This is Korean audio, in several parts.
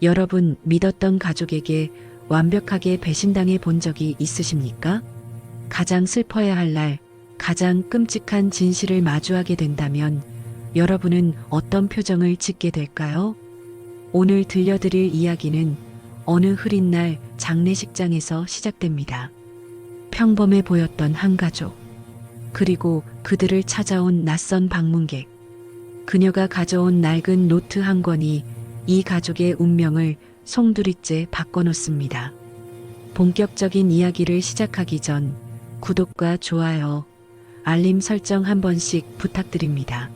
여러분 믿었던 가족에게 완벽하게 배신당해 본 적이 있으십니까? 가장 슬퍼야 할 날, 가장 끔찍한 진실을 마주하게 된다면 여러분은 어떤 표정을 짓게 될까요? 오늘 들려드릴 이야기는 어느 흐린 날 장례식장에서 시작됩니다. 평범해 보였던 한 가족, 그리고 그들을 찾아온 낯선 방문객. 그녀가 가져온 낡은 노트 한 권이 이 가족의 운명을 송두리째 바꿔놓습니다. 본격적인 이야기를 시작하기 전 구독과 좋아요, 알림 설정 한 번씩 부탁드립니다.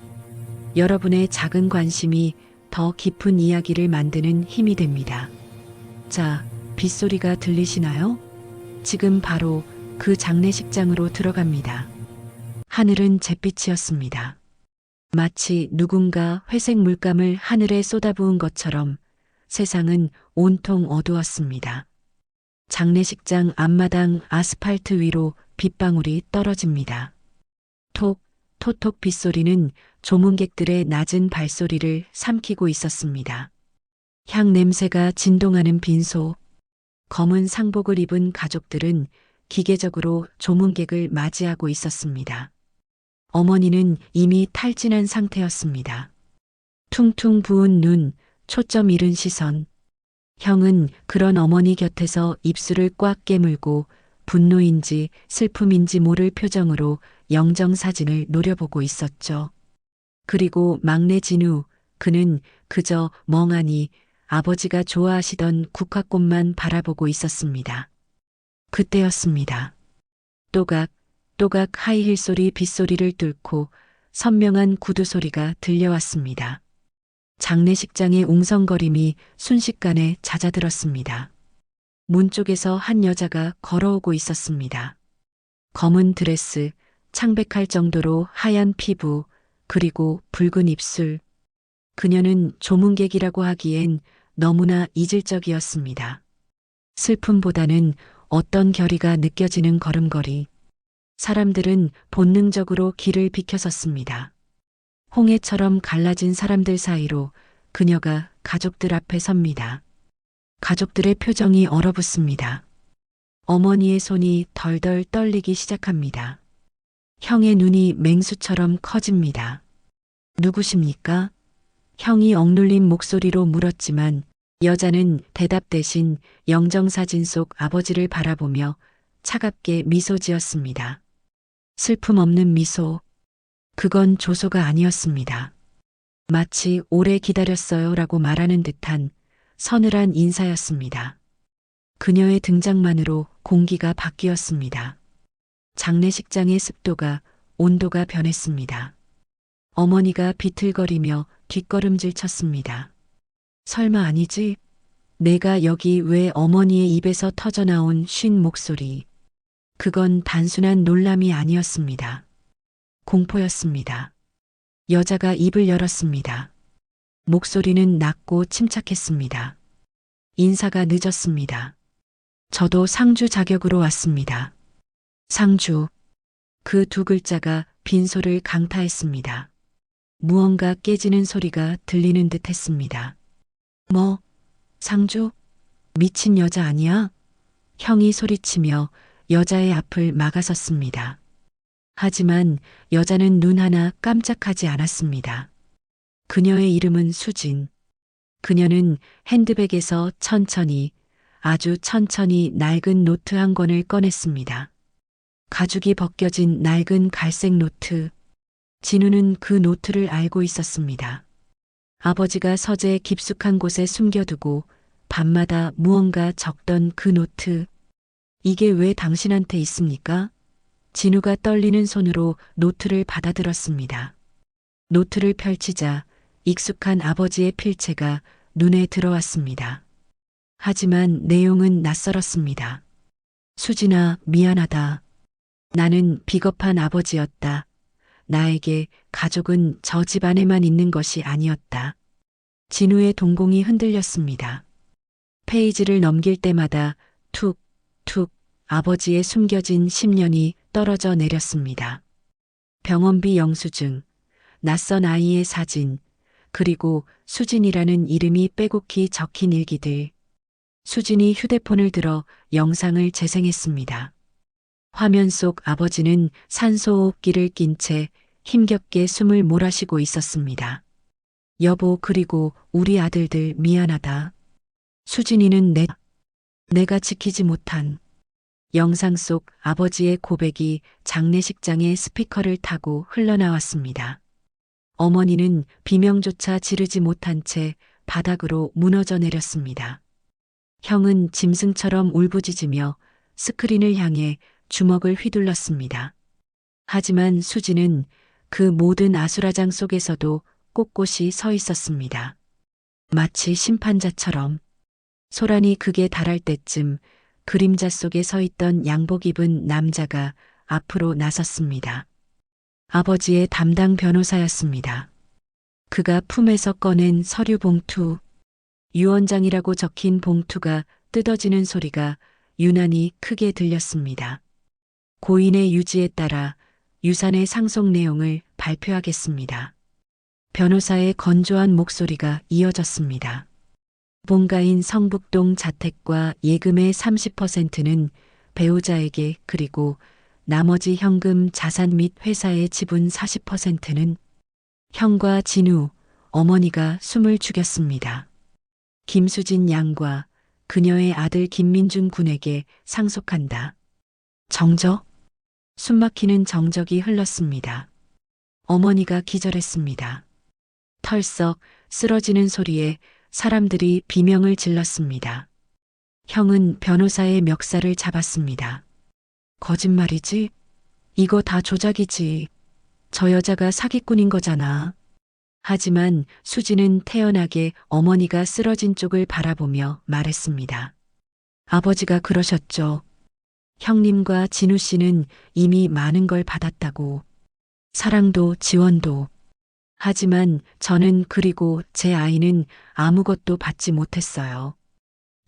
여러분의 작은 관심이 더 깊은 이야기를 만드는 힘이 됩니다. 자, 빗소리가 들리시나요? 지금 바로 그 장례식장으로 들어갑니다. 하늘은 잿빛이었습니다. 마치 누군가 회색 물감을 하늘에 쏟아부은 것처럼 세상은 온통 어두웠습니다. 장례식장 앞마당 아스팔트 위로 빗방울이 떨어집니다. 톡, 톡톡 빗소리는 조문객들의 낮은 발소리를 삼키고 있었습니다. 향 냄새가 진동하는 빈소. 검은 상복을 입은 가족들은 기계적으로 조문객을 맞이하고 있었습니다. 어머니는 이미 탈진한 상태였습니다. 퉁퉁 부은 눈, 초점 잃은 시선. 형은 그런 어머니 곁에서 입술을 꽉 깨물고 분노인지 슬픔인지 모를 표정으로 영정사진을 노려보고 있었죠. 그리고 막내 진우, 그는 그저 멍하니 아버지가 좋아하시던 국화꽃만 바라보고 있었습니다. 그때였습니다. 또각, 또각 하이힐 소리 빗소리를 뚫고 선명한 구두 소리가 들려왔습니다. 장례식장의 웅성거림이 순식간에 잦아들었습니다. 문 쪽에서 한 여자가 걸어오고 있었습니다. 검은 드레스, 창백할 정도로 하얀 피부, 그리고 붉은 입술. 그녀는 조문객이라고 하기엔 너무나 이질적이었습니다. 슬픔보다는 어떤 결의가 느껴지는 걸음걸이. 사람들은 본능적으로 길을 비켜섰습니다. 홍해처럼 갈라진 사람들 사이로 그녀가 가족들 앞에 섭니다. 가족들의 표정이 얼어붙습니다. 어머니의 손이 덜덜 떨리기 시작합니다. 형의 눈이 맹수처럼 커집니다. 누구십니까? 형이 억눌린 목소리로 물었지만 여자는 대답 대신 영정사진 속 아버지를 바라보며 차갑게 미소 지었습니다. 슬픔 없는 미소. 그건 조소가 아니었습니다. 마치 오래 기다렸어요 라고 말하는 듯한 서늘한 인사였습니다. 그녀의 등장만으로 공기가 바뀌었습니다. 장례식장의 습도가 온도가 변했습니다. 어머니가 비틀거리며 뒷걸음질 쳤습니다. 설마 아니지? 내가 여기 왜 어머니의 입에서 터져나온 쉰 목소리. 그건 단순한 놀람이 아니었습니다. 공포였습니다. 여자가 입을 열었습니다. 목소리는 낮고 침착했습니다. 인사가 늦었습니다. 저도 상주 자격으로 왔습니다. 상주. 그 두 글자가 빈소를 강타했습니다. 무언가 깨지는 소리가 들리는 듯 했습니다. 뭐? 상주? 미친 여자 아니야? 형이 소리치며 여자의 앞을 막아섰습니다. 하지만 여자는 눈 하나 깜짝하지 않았습니다. 그녀의 이름은 수진. 그녀는 핸드백에서 천천히, 아주 천천히 낡은 노트 한 권을 꺼냈습니다. 가죽이 벗겨진 낡은 갈색 노트. 진우는 그 노트를 알고 있었습니다. 아버지가 서재 깊숙한 곳에 숨겨두고 밤마다 무언가 적던 그 노트. 이게 왜 당신한테 있습니까? 진우가 떨리는 손으로 노트를 받아들었습니다. 노트를 펼치자 익숙한 아버지의 필체가 눈에 들어왔습니다. 하지만 내용은 낯설었습니다. 수진아, 미안하다. 나는 비겁한 아버지였다. 나에게 가족은 저 집 안에만 있는 것이 아니었다. 진우의 동공이 흔들렸습니다. 페이지를 넘길 때마다 툭, 툭 아버지의 숨겨진 10년이 떨어져 내렸습니다. 병원비 영수증, 낯선 아이의 사진, 그리고 수진이라는 이름이 빼곡히 적힌 일기들. 수진이 휴대폰을 들어 영상을 재생했습니다. 화면 속 아버지는 산소호흡기를 낀 채 힘겹게 숨을 몰아쉬고 있었습니다. 여보, 그리고 우리 아들들 미안하다. 수진이는 내가 지키지 못한. 영상 속 아버지의 고백이 장례식장의 스피커를 타고 흘러나왔습니다. 어머니는 비명조차 지르지 못한 채 바닥으로 무너져 내렸습니다. 형은 짐승처럼 울부짖으며 스크린을 향해 주먹을 휘둘렀습니다. 하지만 수지는 그 모든 아수라장 속에서도 꼿꼿이 서 있었습니다. 마치 심판자처럼. 소란이 극에 달할 때쯤 그림자 속에 서 있던 양복 입은 남자가 앞으로 나섰습니다. 아버지의 담당 변호사였습니다. 그가 품에서 꺼낸 서류 봉투. 유언장이라고 적힌 봉투가 뜯어지는 소리가 유난히 크게 들렸습니다. 고인의 유지에 따라 유산의 상속 내용을 발표하겠습니다. 변호사의 건조한 목소리가 이어졌습니다. 본가인 성북동 자택과 예금의 30%는 배우자에게, 그리고 나머지 현금, 자산 및 회사의 지분 40%는 형과 진우, 어머니가 숨을 죽였습니다. 김수진 양과 그녀의 아들 김민준 군에게 상속한다. 정적? 숨막히는 정적이 흘렀습니다. 어머니가 기절했습니다. 털썩 쓰러지는 소리에 사람들이 비명을 질렀습니다. 형은 변호사의 멱살을 잡았습니다. 거짓말이지? 이거 다 조작이지. 저 여자가 사기꾼인 거잖아. 하지만 수지는 태연하게 어머니가 쓰러진 쪽을 바라보며 말했습니다. 아버지가 그러셨죠. 형님과 진우 씨는 이미 많은 걸 받았다고. 사랑도 지원도. 하지만 저는, 그리고 제 아이는 아무것도 받지 못했어요.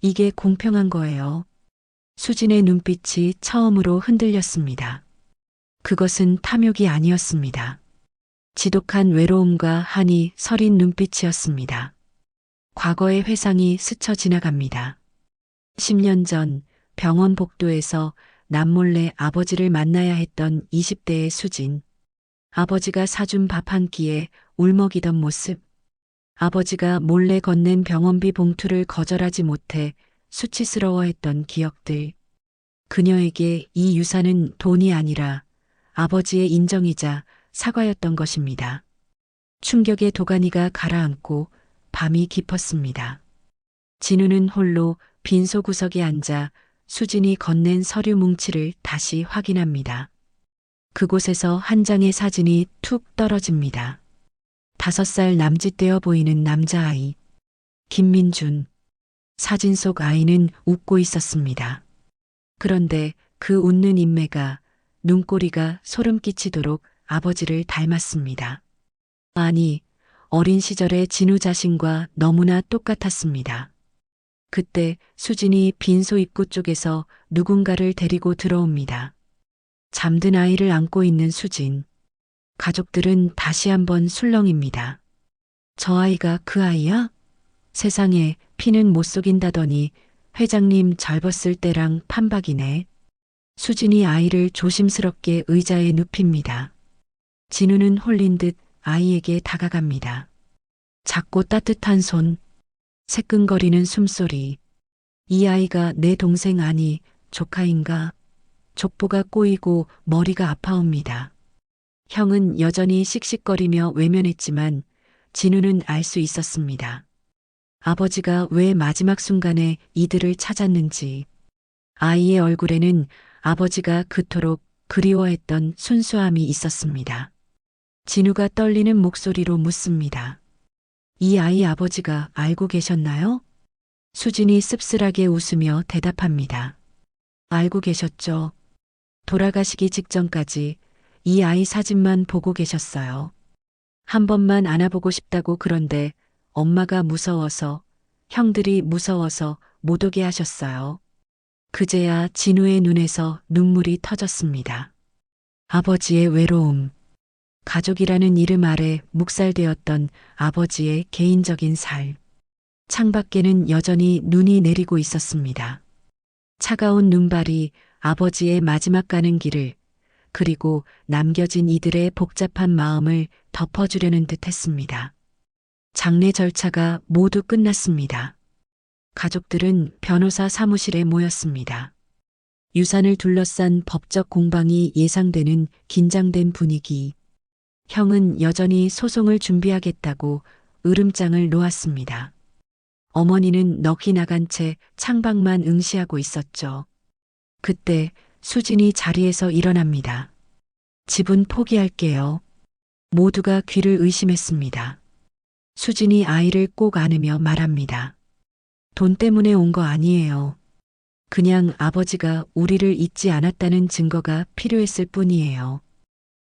이게 공평한 거예요. 수진의 눈빛이 처음으로 흔들렸습니다. 그것은 탐욕이 아니었습니다. 지독한 외로움과 한이 서린 눈빛이었습니다. 과거의 회상이 스쳐 지나갑니다. 10년 전 병원 복도에서 남몰래 아버지를 만나야 했던 20대의 수진. 아버지가 사준 밥 한 끼에 울먹이던 모습. 아버지가 몰래 건넨 병원비 봉투를 거절하지 못해 수치스러워했던 기억들. 그녀에게 이 유산은 돈이 아니라 아버지의 인정이자 사과였던 것입니다. 충격의 도가니가 가라앉고 밤이 깊었습니다. 진우는 홀로 빈소구석에 앉아 수진이 건넨 서류 뭉치를 다시 확인합니다. 그곳에서 한 장의 사진이 툭 떨어집니다. 5살 남짓되어 보이는 남자아이. 김민준. 사진 속 아이는 웃고 있었습니다. 그런데 그 웃는 인매가, 눈꼬리가 소름 끼치도록 아버지를 닮았습니다. 아니, 어린 시절의 진우 자신과 너무나 똑같았습니다. 그때 수진이 빈소 입구 쪽에서 누군가를 데리고 들어옵니다. 잠든 아이를 안고 있는 수진. 가족들은 다시 한번 술렁입니다. 저 아이가 그 아이야? 세상에, 피는 못 속인다더니 회장님 젊었을 때랑 판박이네. 수진이 아이를 조심스럽게 의자에 눕힙니다. 진우는 홀린 듯 아이에게 다가갑니다. 작고 따뜻한 손, 새끈거리는 숨소리. 이 아이가 내 동생 아니 조카인가? 족보가 꼬이고 머리가 아파옵니다. 형은 여전히 씩씩거리며 외면했지만 진우는 알 수 있었습니다. 아버지가 왜 마지막 순간에 이들을 찾았는지. 아이의 얼굴에는 아버지가 그토록 그리워했던 순수함이 있었습니다. 진우가 떨리는 목소리로 묻습니다. 이 아이 아버지가 알고 계셨나요? 수진이 씁쓸하게 웃으며 대답합니다. 알고 계셨죠. 돌아가시기 직전까지 이 아이 사진만 보고 계셨어요. 한 번만 안아보고 싶다고. 그런데 엄마가 무서워서, 형들이 무서워서 못 오게 하셨어요. 그제야 진우의 눈에서 눈물이 터졌습니다. 아버지의 외로움. 가족이라는 이름 아래 묵살되었던 아버지의 개인적인 삶. 창밖에는 여전히 눈이 내리고 있었습니다. 차가운 눈발이 아버지의 마지막 가는 길을, 그리고 남겨진 이들의 복잡한 마음을 덮어주려는 듯 했습니다. 장례 절차가 모두 끝났습니다. 가족들은 변호사 사무실에 모였습니다. 유산을 둘러싼 법적 공방이 예상되는 긴장된 분위기. 형은 여전히 소송을 준비하겠다고 으름장을 놓았습니다. 어머니는 넋이 나간 채 창밖만 응시하고 있었죠. 그때 수진이 자리에서 일어납니다. 집은 포기할게요. 모두가 귀를 의심했습니다. 수진이 아이를 꼭 안으며 말합니다. 돈 때문에 온 거 아니에요. 그냥 아버지가 우리를 잊지 않았다는 증거가 필요했을 뿐이에요.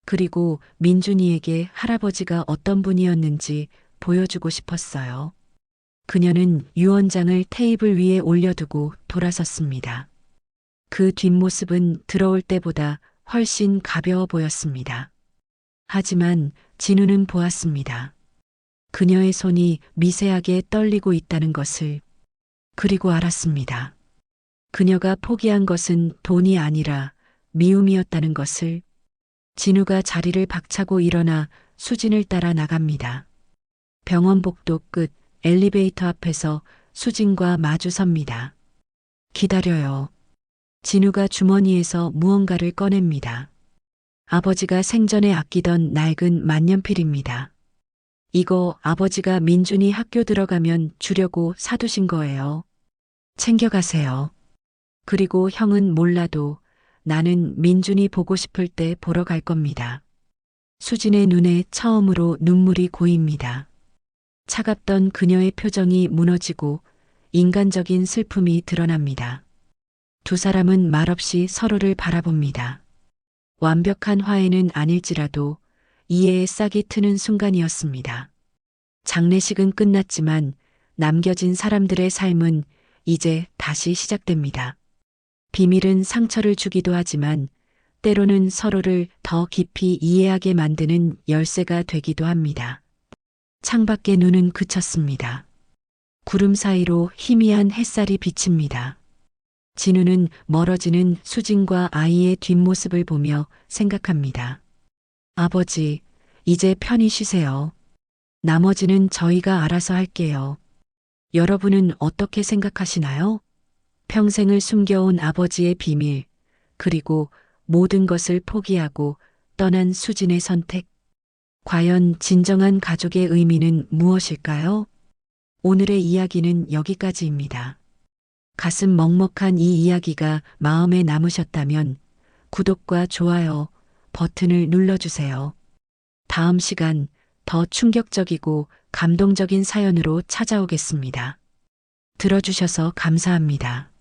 그리고 민준이에게 할아버지가 어떤 분이었는지 보여주고 싶었어요. 그녀는 유언장을 테이블 위에 올려두고 돌아섰습니다. 그 뒷모습은 들어올 때보다 훨씬 가벼워 보였습니다. 하지만 진우는 보았습니다. 그녀의 손이 미세하게 떨리고 있다는 것을. 그리고 알았습니다. 그녀가 포기한 것은 돈이 아니라 미움이었다는 것을. 진우가 자리를 박차고 일어나 수진을 따라 나갑니다. 병원 복도 끝 엘리베이터 앞에서 수진과 마주 섭니다. 기다려요. 진우가 주머니에서 무언가를 꺼냅니다. 아버지가 생전에 아끼던 낡은 만년필입니다. 이거 아버지가 민준이 학교 들어가면 주려고 사두신 거예요. 챙겨가세요. 그리고 형은 몰라도 나는 민준이 보고 싶을 때 보러 갈 겁니다. 수진의 눈에 처음으로 눈물이 고입니다. 차갑던 그녀의 표정이 무너지고 인간적인 슬픔이 드러납니다. 두 사람은 말없이 서로를 바라봅니다. 완벽한 화해는 아닐지라도 이해의 싹이 트는 순간이었습니다. 장례식은 끝났지만 남겨진 사람들의 삶은 이제 다시 시작됩니다. 비밀은 상처를 주기도 하지만 때로는 서로를 더 깊이 이해하게 만드는 열쇠가 되기도 합니다. 창밖의 눈은 그쳤습니다. 구름 사이로 희미한 햇살이 비칩니다. 진우는 멀어지는 수진과 아이의 뒷모습을 보며 생각합니다. 아버지, 이제 편히 쉬세요. 나머지는 저희가 알아서 할게요. 여러분은 어떻게 생각하시나요? 평생을 숨겨온 아버지의 비밀, 그리고 모든 것을 포기하고 떠난 수진의 선택. 과연 진정한 가족의 의미는 무엇일까요? 오늘의 이야기는 여기까지입니다. 가슴 먹먹한 이 이야기가 마음에 남으셨다면 구독과 좋아요 버튼을 눌러주세요. 다음 시간 더 충격적이고 감동적인 사연으로 찾아오겠습니다. 들어주셔서 감사합니다.